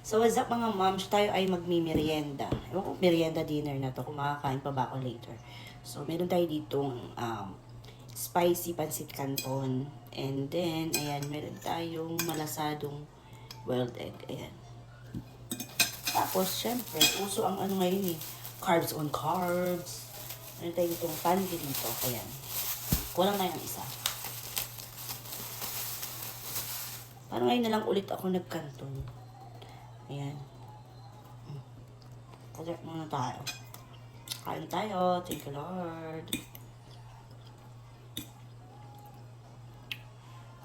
So what's up mga moms, tayo ay magmi-merienda. Ewan ko merienda dinner na to, kung makakain pa ba ako later. So meron tayo ditong spicy pancit canton. And then, ayan, meron tayong malasadong boiled egg. Ayan. Tapos, syempre, uso ang ano ngayon eh, carbs on carbs. Meron tayo ditong pancit dito. Ayan. Kulang na yung isa. Parang ngayon na lang ulit ako nagkanton. Ayan. Kagak muna tayo. Kain tayo. Thank you, Lord.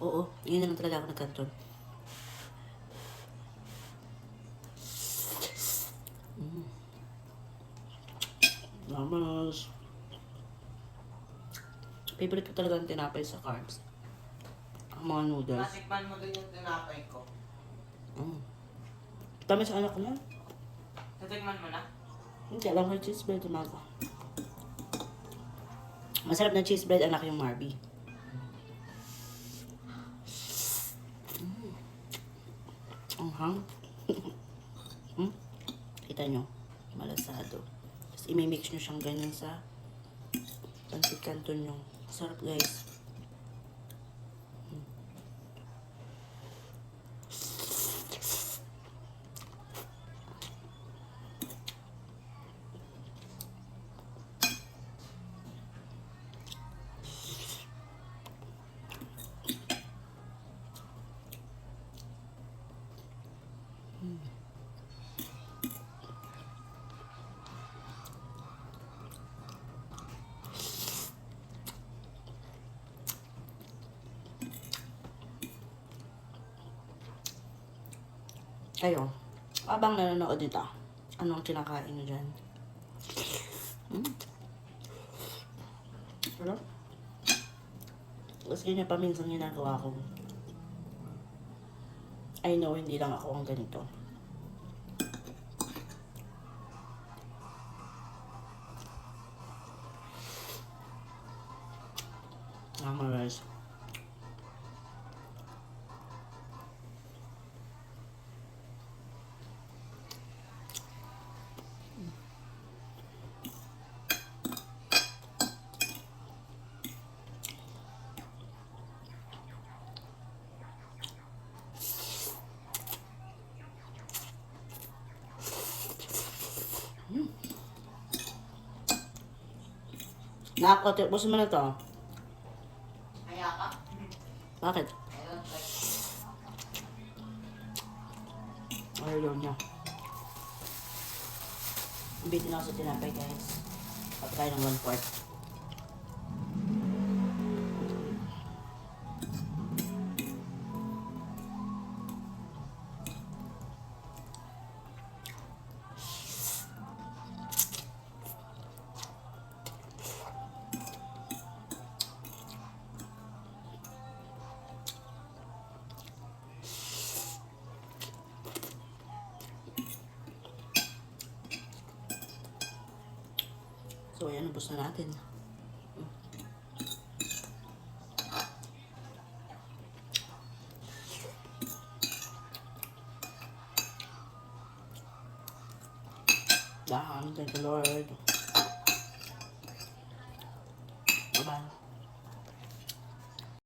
Oo, yun na lang talaga ako nagkanton. Namas. Favorite ko talaga ang tinapay sa carbs. Ang mga noodles. Natikman mo din yung tinapay ko. Tamis sa anak ko yan. Natikman mo na? Hindi, alam ko yung cheese bread yung mago. Masarap na cheese bread, anak yung Marby. Hang. Kita nyo, malasado. Tapos imimix nyo siyang ganyan sa pancit canton nyo. Sarap guys. Kayo, abang nanonood nito, anong kinakain nyo dyan? Sarap. Tapos ganyan pa minsan ginagawa ko. I know, hindi lang ako ang ganito. Guys. Nakakot, busin mo na to. Kaya ka? Bakit? Ayun, Ayaw niya. Bitin ako sa tinapay guys. Pagkain ng 1/4. So, ayan, ubos na natin. Thank you, Lord.